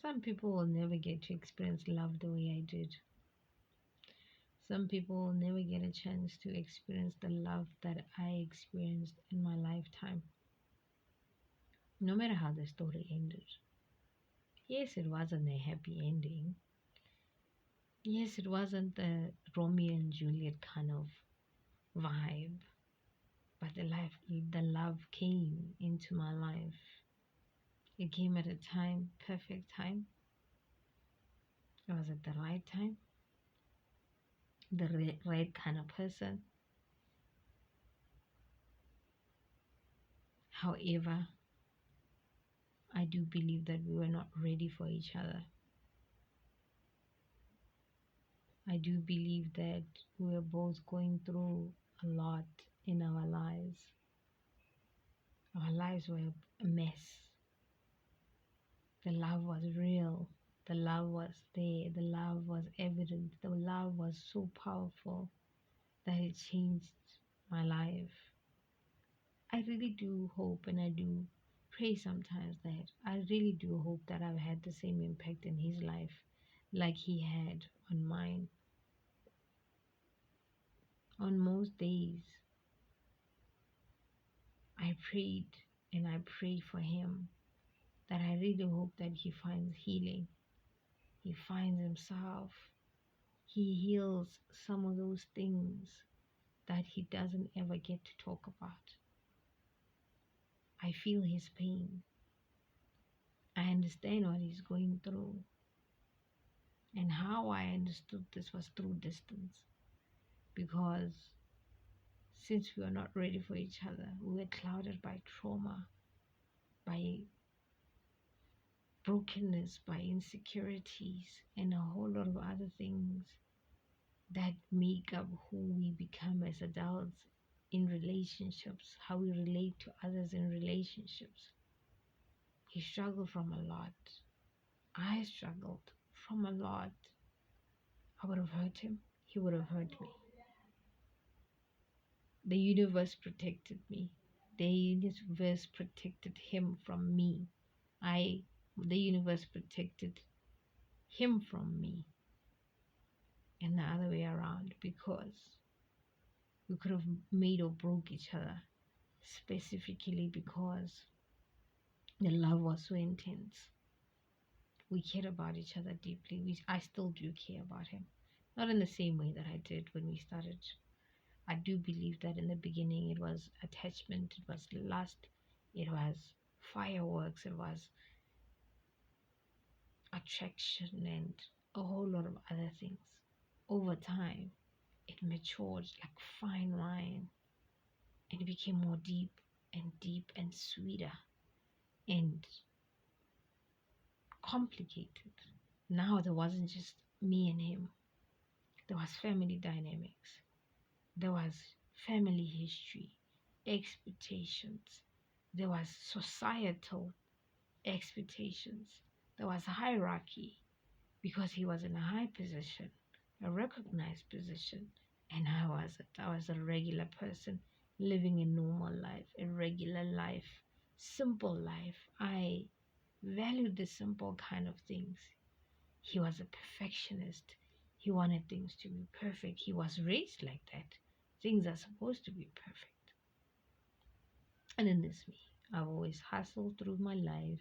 Some people will never get to experience love the way I did. Some people will never get a chance to experience the love that I experienced in my lifetime, no matter how the story ended. Yes, it wasn't a happy ending. Yes, it wasn't the Romeo and Juliet kind of vibe, but the love came into my life. It came at a time, perfect time. It was at the right time, the right kind of person. However, I do believe that we were not ready for each other. I do believe that we were both going through a lot in our lives. Our lives were a mess. The love was real. The love was there. The love was evident. The love was so powerful that it changed my life. I really do hope and I do pray sometimes that I really do hope that I've had the same impact in his life like he had on mine. On most days, I prayed and I pray for him that I really hope that he finds healing. He finds himself. He heals some of those things that he doesn't ever get to talk about. I feel his pain. I understand what he's going through. And how I understood this was through distance. Because since we were not ready for each other, we were clouded by trauma, by brokenness, by insecurities, and a whole lot of other things that make up who we become as adults in relationships, how we relate to others in relationships. He struggled from a lot. I struggled from a lot. I would have hurt him. He would have hurt me. The universe protected me. The universe protected him from me. The universe protected him from me. And the other way around, because we could have made or broke each other, specifically because the love was so intense. We cared about each other deeply. I still do care about him. Not in the same way that I did when we started. I do believe that in the beginning it was attachment, it was lust, it was fireworks, it was attraction, and a whole lot of other things. Over time, it matured like fine wine, and it became more deep and sweeter and complicated. Now there wasn't just me and him. There was family dynamics. There was family history, expectations. There was societal expectations. There was hierarchy because he was in a high position, a recognized position, and I was a regular person living a normal life, a regular life, simple life. I valued the simple kind of things. He was a perfectionist. He wanted things to be perfect. He was raised like that. Things are supposed to be perfect. And then there's me. I've always hustled through my life.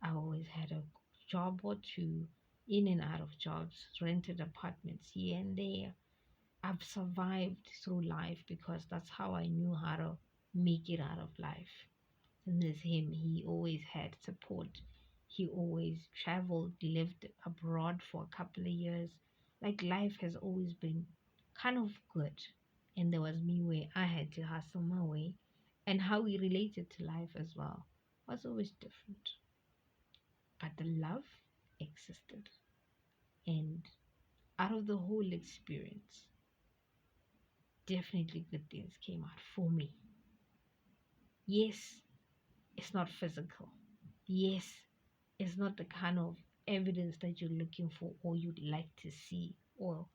I've always had a job or two, in and out of jobs, rented apartments here and there. I've survived through life because that's how I knew how to make it out of life. And there's him. He always had support. He always traveled, lived abroad for a couple of years. Like life has always been kind of good. And there was me where I had to hustle my way. And how we related to life as well was always different. But the love existed. And out of the whole experience, definitely good things came out for me. Yes, it's not physical. Yes, it's not the kind of evidence that you're looking for or you'd like to see or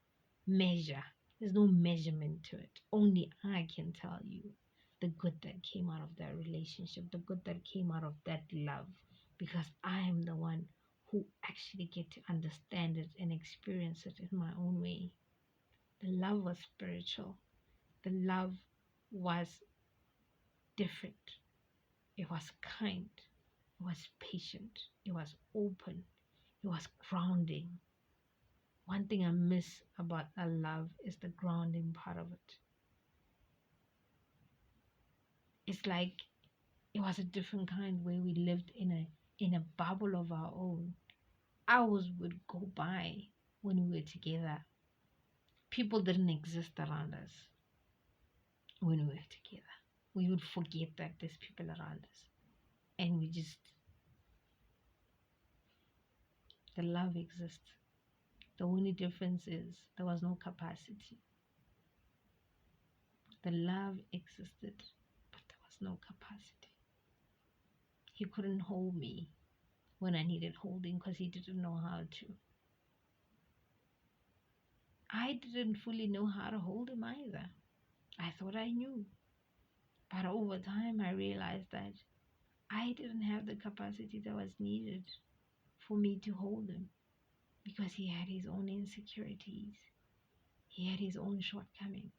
measure. There's no measurement to it. Only I can tell you the good that came out of that relationship, the good that came out of that love, because I am the one who actually get to understand it and experience it in my own way. The love was spiritual. The love was different. It was kind. It was patient. It was open. It was grounding. One thing I miss about a love is the grounding part of it. It's like it was a different kind where we lived in a bubble of our own. Hours would go by when we were together. People didn't exist around us when we were together. We would forget that there's people around us. And the love exists. The only difference is there was no capacity. The love existed, but there was no capacity. He couldn't hold me when I needed holding because he didn't know how to. I didn't fully know how to hold him either. I thought I knew. But over time, I realized that I didn't have the capacity that was needed for me to hold him because he had his own insecurities. He had his own shortcomings.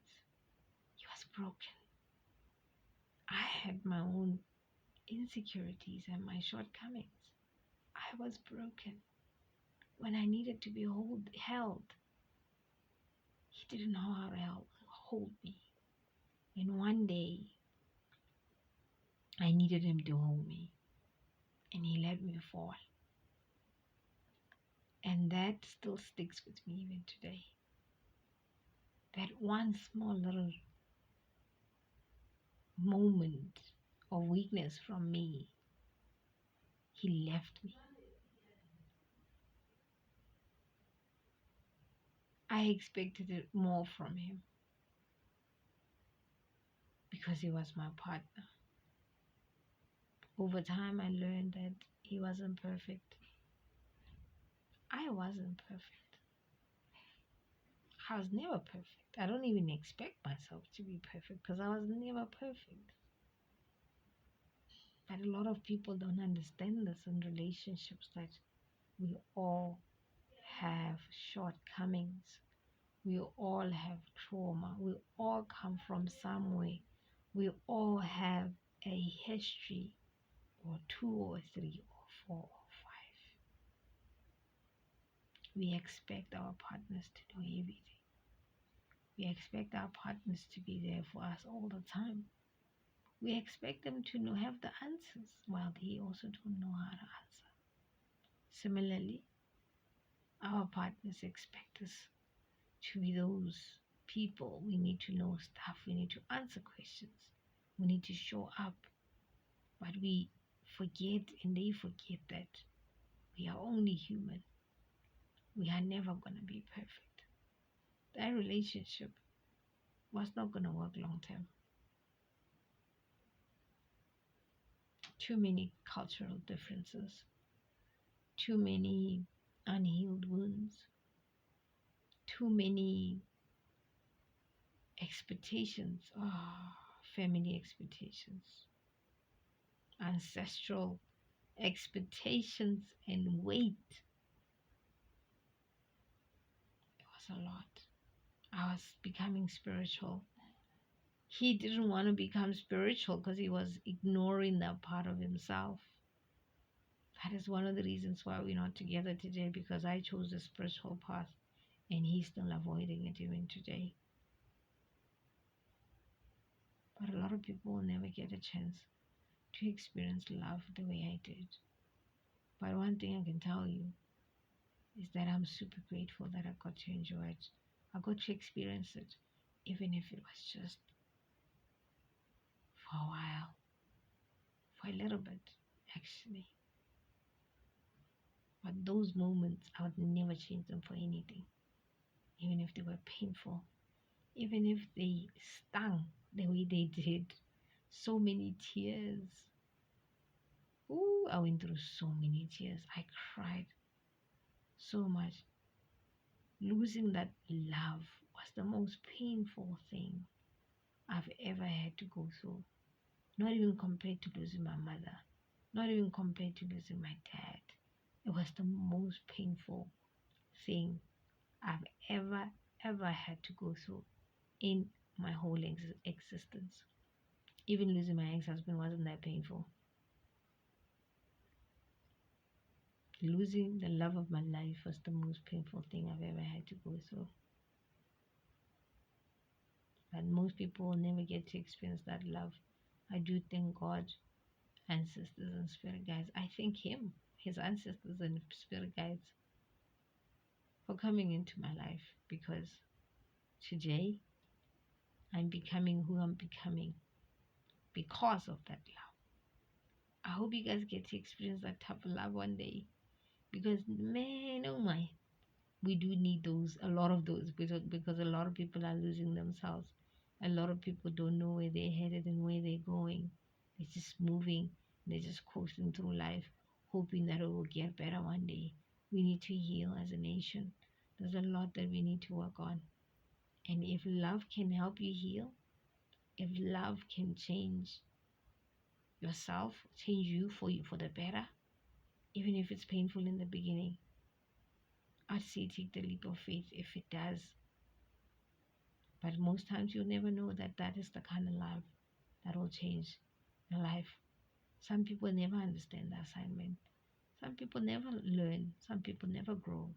He was broken. I had my own insecurities and my shortcomings. I was broken. When I needed to be held, he didn't know how to hold me. And one day, I needed him to hold me. And he let me fall. And that still sticks with me even today. That one small little moment of weakness from me, he left me. I expected it more from him because he was my partner. Over time, I learned that he wasn't perfect. I wasn't perfect. I was never perfect. I don't even expect myself to be perfect because I was never perfect. But a lot of people don't understand this in relationships, that we all have shortcomings. We all have trauma. We all come from somewhere. We all have a history, or 2 or 3 or 4 or 5. We expect our partners to know everything. We expect our partners to be there for us all the time. We expect them to have the answers, while they also don't know how to answer. Similarly, our partners expect us to be those people. We need to know stuff. We need to answer questions. We need to show up. But we forget, and they forget, that we are only human. We are never going to be perfect. That relationship was not going to work long term. Too many cultural differences, too many unhealed wounds, too many expectations, family expectations, ancestral expectations, and weight. It was a lot. I was becoming spiritual. He didn't want to become spiritual because he was ignoring that part of himself. That is one of the reasons why we're not together today, because I chose the spiritual path and he's still avoiding it even today. But a lot of people will never get a chance to experience love the way I did. But one thing I can tell you is that I'm super grateful that I got to enjoy it. I got to experience it, even if it was just for a while, for a little bit, actually. But those moments, I would never change them for anything, even if they were painful, even if they stung the way they did. So many tears. Ooh, I went through so many tears. I cried so much. Losing that love was the most painful thing I've ever had to go through. Not even compared to losing my mother. Not even compared to losing my dad. It was the most painful thing I've ever had to go through in my whole existence. Even losing my ex-husband wasn't that painful. Losing the love of my life was the most painful thing I've ever had to go through. But most people will never get to experience that love. I do thank God, ancestors and spirit guides. I thank Him, His ancestors and spirit guides, for coming into my life, because today I'm becoming who I'm becoming because of that love. I hope you guys get to experience that type of love one day, because man, oh my, we do need those, a lot of those, because a lot of people are losing themselves. A lot of people don't know where they're headed and where they're going. They're just moving, they're just coasting through life, hoping that it will get better one day. We need to heal as a nation. There's a lot that we need to work on. And if love can help you heal, if love can change yourself, change you for the better, even if it's painful in the beginning, I'd say take the leap of faith if it does. But most times you'll never know that that is the kind of love that will change your life. Some people never understand the assignment. Some people never learn. Some people never grow.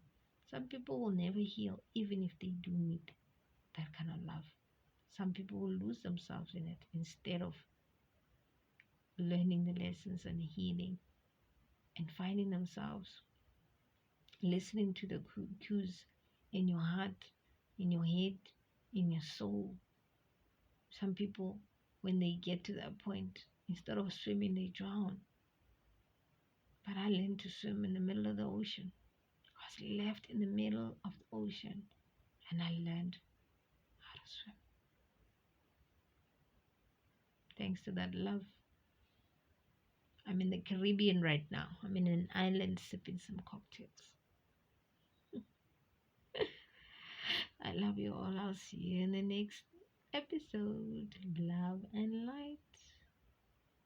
Some people will never heal, even if they do meet that kind of love. Some people will lose themselves in it instead of learning the lessons and healing and finding themselves, listening to the cues in your heart, in your head, in your soul. Some people, when they get to that point, instead of swimming, they drown. But I learned to swim in the middle of the ocean. I was left in the middle of the ocean, and I learned how to swim. Thanks to that love. I'm in the Caribbean right now. I'm in an island sipping some cocktails. I love you all. I'll see you in the next episode. Love and light.